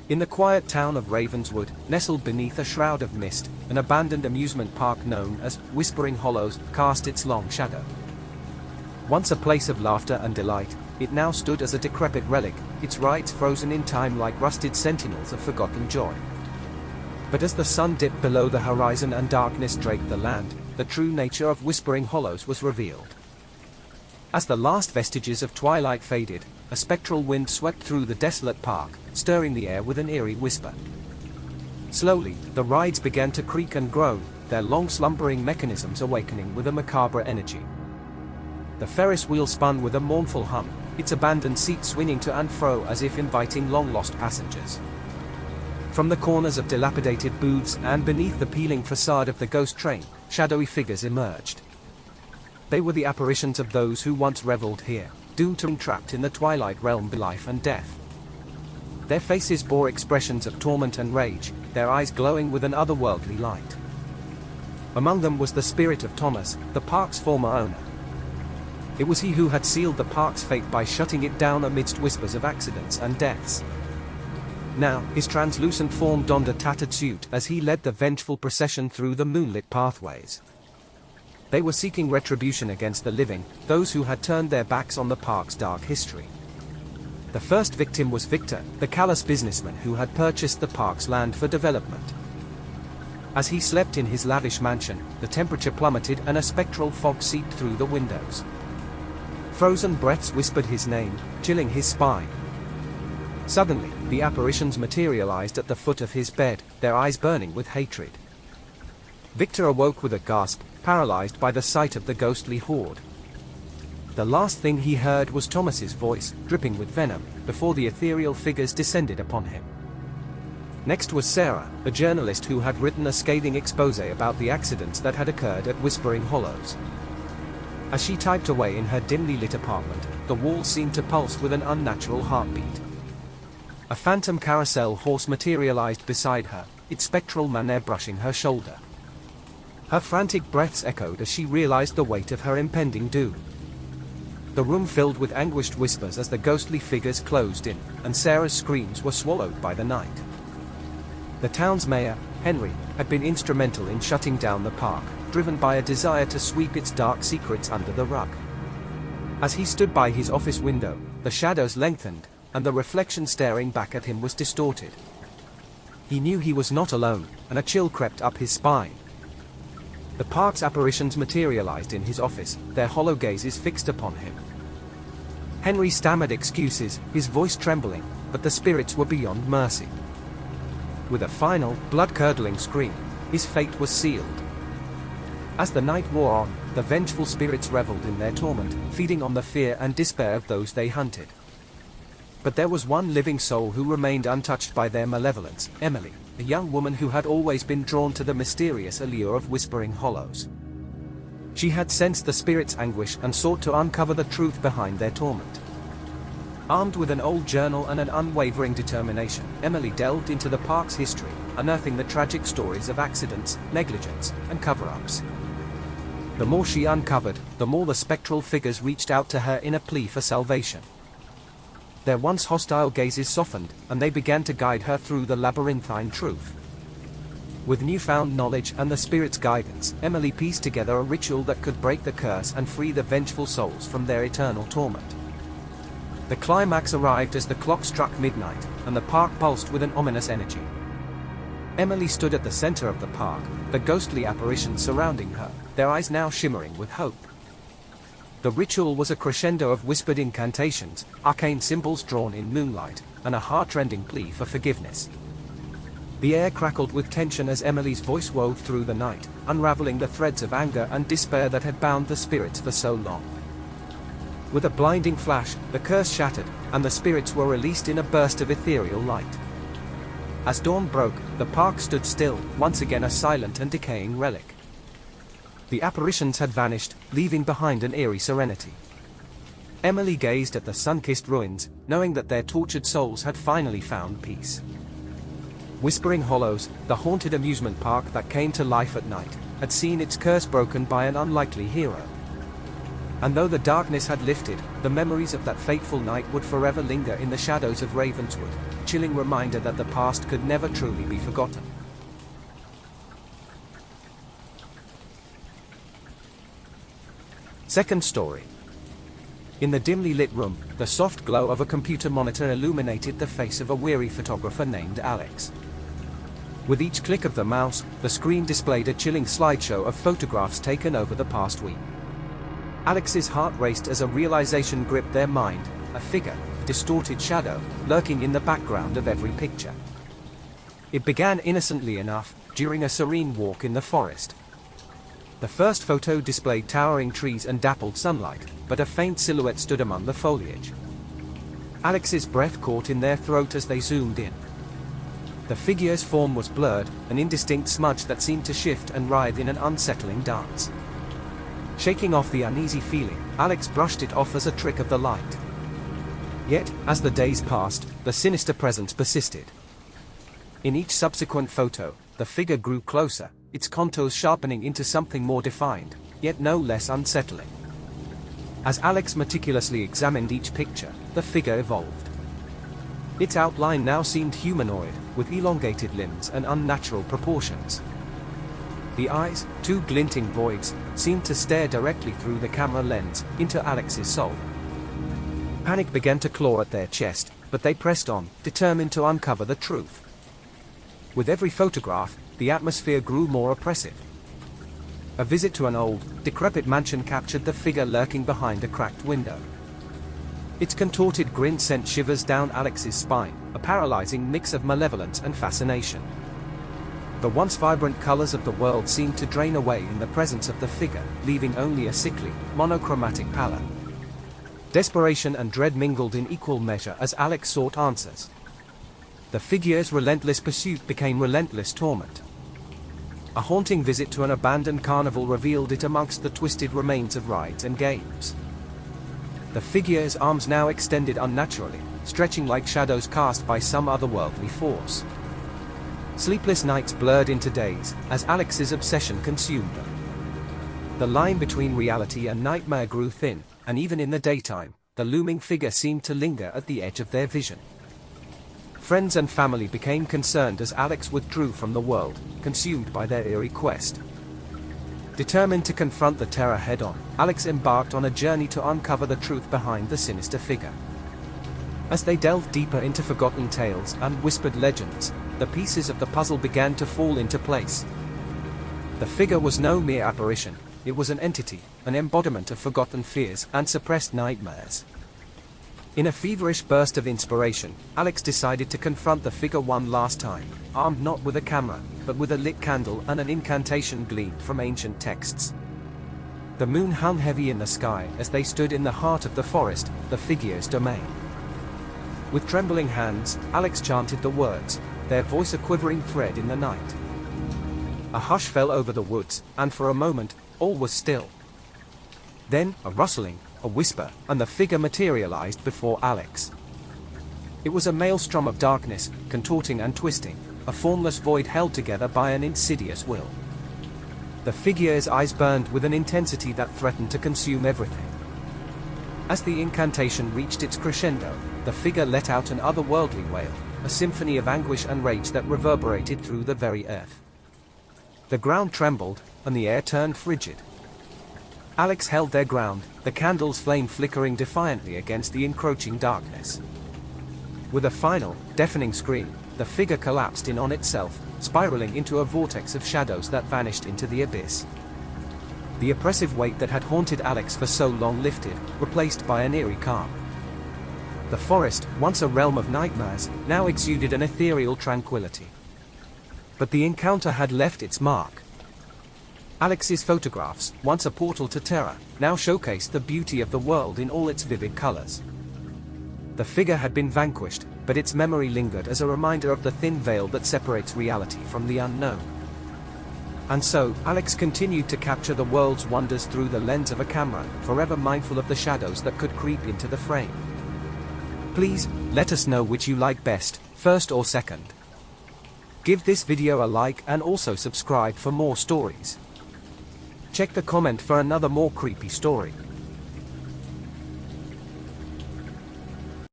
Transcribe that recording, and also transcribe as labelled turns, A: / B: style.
A: In the quiet town of Ravenswood, nestled beneath a shroud of mist, an abandoned amusement park known as Whispering Hollows cast its long shadow. Once a place of laughter and delight, it now stood as a decrepit relic, its rides frozen in time like rusted sentinels of forgotten joy. But as the sun dipped below the horizon and darkness draped the land, the true nature of Whispering Hollows was revealed. As the last vestiges of twilight faded, a spectral wind swept through the desolate park, stirring the air with an eerie whisper. Slowly, the rides began to creak and groan, their long slumbering mechanisms awakening with a macabre energy. The Ferris wheel spun with a mournful hum, its abandoned seats swinging to and fro as if inviting long-lost passengers. From the corners of dilapidated booths and beneath the peeling facade of the ghost train, shadowy figures emerged. They were the apparitions of those who once reveled here, doomed to be trapped in the twilight realm by life and death. Their faces bore expressions of torment and rage, their eyes glowing with an otherworldly light. Among them was the spirit of Thomas, the park's former owner. It was he who had sealed the park's fate by shutting it down amidst whispers of accidents and deaths. Now, his translucent form donned a tattered suit as he led the vengeful procession through the moonlit pathways. They were seeking retribution against the living, those who had turned their backs on the park's dark history. The first victim was Victor, the callous businessman who had purchased the park's land for development. As he slept in his lavish mansion, the temperature plummeted and a spectral fog seeped through the windows. Frozen breaths whispered his name, chilling his spine. Suddenly, the apparitions materialized at the foot of his bed, their eyes burning with hatred. Victor awoke with a gasp, paralyzed by the sight of the ghostly horde. The last thing he heard was Thomas's voice, dripping with venom, before the ethereal figures descended upon him. Next was Sarah, a journalist who had written a scathing exposé about the accidents that had occurred at Whispering Hollows. As she typed away in her dimly lit apartment, the walls seemed to pulse with an unnatural heartbeat. A phantom carousel horse materialized beside her, its spectral mane brushing her shoulder. Her frantic breaths echoed as she realized the weight of her impending doom. The room filled with anguished whispers as the ghostly figures closed in, and Sarah's screams were swallowed by the night. The town's mayor, Henry, had been instrumental in shutting down the park, driven by a desire to sweep its dark secrets under the rug. As he stood by his office window, the shadows lengthened, and the reflection staring back at him was distorted. He knew he was not alone, and a chill crept up his spine. The park's apparitions materialized in his office, their hollow gazes fixed upon him. Henry stammered excuses, his voice trembling, but the spirits were beyond mercy. With a final, blood-curdling scream, his fate was sealed. As the night wore on, the vengeful spirits reveled in their torment, feeding on the fear and despair of those they hunted. But there was one living soul who remained untouched by their malevolence, Emily, a young woman who had always been drawn to the mysterious allure of Whispering Hollows. She had sensed the spirits' anguish and sought to uncover the truth behind their torment. Armed with an old journal and an unwavering determination, Emily delved into the park's history, unearthing the tragic stories of accidents, negligence, and cover-ups. The more she uncovered, the more the spectral figures reached out to her in a plea for salvation. Their once hostile gazes softened, and they began to guide her through the labyrinthine truth. With newfound knowledge and the spirit's guidance, Emily pieced together a ritual that could break the curse and free the vengeful souls from their eternal torment. The climax arrived as the clock struck midnight, and the park pulsed with an ominous energy. Emily stood at the center of the park, the ghostly apparitions surrounding her, their eyes now shimmering with hope. The ritual was a crescendo of whispered incantations, arcane symbols drawn in moonlight, and a heart-rending plea for forgiveness. The air crackled with tension as Emily's voice wove through the night, unraveling the threads of anger and despair that had bound the spirits for so long. With a blinding flash, the curse shattered, and the spirits were released in a burst of ethereal light. As dawn broke, the park stood still, once again a silent and decaying relic. The apparitions had vanished, leaving behind an eerie serenity. Emily gazed at the sun-kissed ruins, knowing that their tortured souls had finally found peace. Whispering Hollows, the haunted amusement park that came to life at night, had seen its curse broken by an unlikely hero. And though the darkness had lifted, the memories of that fateful night would forever linger in the shadows of Ravenswood, chilling reminder that the past could never truly be forgotten. Second story. In the dimly lit room, the soft glow of a computer monitor illuminated the face of a weary photographer named Alex. With each click of the mouse, the screen displayed a chilling slideshow of photographs taken over the past week. Alex's heart raced as a realization gripped their mind, a figure, a distorted shadow, lurking in the background of every picture. It began innocently enough, during a serene walk in the forest. The first photo displayed towering trees and dappled sunlight, but a faint silhouette stood among the foliage. Alex's breath caught in their throat as they zoomed in. The figure's form was blurred, an indistinct smudge that seemed to shift and writhe in an unsettling dance. Shaking off the uneasy feeling, Alex brushed it off as a trick of the light. Yet, as the days passed, the sinister presence persisted. In each subsequent photo, the figure grew closer, its contours sharpening into something more defined, yet no less unsettling. As Alex meticulously examined each picture, the figure evolved. Its outline now seemed humanoid, with elongated limbs and unnatural proportions. The eyes, two glinting voids, seemed to stare directly through the camera lens, into Alex's soul. Panic began to claw at their chest, but they pressed on, determined to uncover the truth. With every photograph, the atmosphere grew more oppressive. A visit to an old, decrepit mansion captured the figure lurking behind a cracked window. Its contorted grin sent shivers down Alex's spine, a paralyzing mix of malevolence and fascination. The once vibrant colors of the world seemed to drain away in the presence of the figure, leaving only a sickly, monochromatic pallor. Desperation and dread mingled in equal measure as Alex sought answers. The figure's relentless pursuit became relentless torment. A haunting visit to an abandoned carnival revealed it amongst the twisted remains of rides and games. The figure's arms now extended unnaturally, stretching like shadows cast by some otherworldly force. Sleepless nights blurred into days, as Alex's obsession consumed them. The line between reality and nightmare grew thin, and even in the daytime, the looming figure seemed to linger at the edge of their vision. Friends and family became concerned as Alex withdrew from the world, consumed by their eerie quest. Determined to confront the terror head-on, Alex embarked on a journey to uncover the truth behind the sinister figure. As they delved deeper into forgotten tales and whispered legends, the pieces of the puzzle began to fall into place. The figure was no mere apparition, it was an entity, an embodiment of forgotten fears and suppressed nightmares. In a feverish burst of inspiration, Alex decided to confront the figure one last time, armed not with a camera, but with a lit candle and an incantation gleaned from ancient texts. The moon hung heavy in the sky as they stood in the heart of the forest, the figure's domain. With trembling hands, Alex chanted the words, their voice a quivering thread in the night. A hush fell over the woods, and for a moment, all was still. Then, a rustling, a whisper, and the figure materialized before Alex. It was a maelstrom of darkness, contorting and twisting, a formless void held together by an insidious will. The figure's eyes burned with an intensity that threatened to consume everything. As the incantation reached its crescendo, the figure let out an otherworldly wail, a symphony of anguish and rage that reverberated through the very earth. The ground trembled, and the air turned frigid. Alex held their ground, the candle's flame flickering defiantly against the encroaching darkness. With a final, deafening scream, the figure collapsed in on itself, spiraling into a vortex of shadows that vanished into the abyss. The oppressive weight that had haunted Alex for so long lifted, replaced by an eerie calm. The forest, once a realm of nightmares, now exuded an ethereal tranquility. But the encounter had left its mark. Alex's photographs, once a portal to terror, now showcased the beauty of the world in all its vivid colors. The figure had been vanquished, but its memory lingered as a reminder of the thin veil that separates reality from the unknown. And so, Alex continued to capture the world's wonders through the lens of a camera, forever mindful of the shadows that could creep into the frame. Please, let us know which you like best, first or second. Give this video a like and also subscribe for more stories. Check the comment for another more creepy story.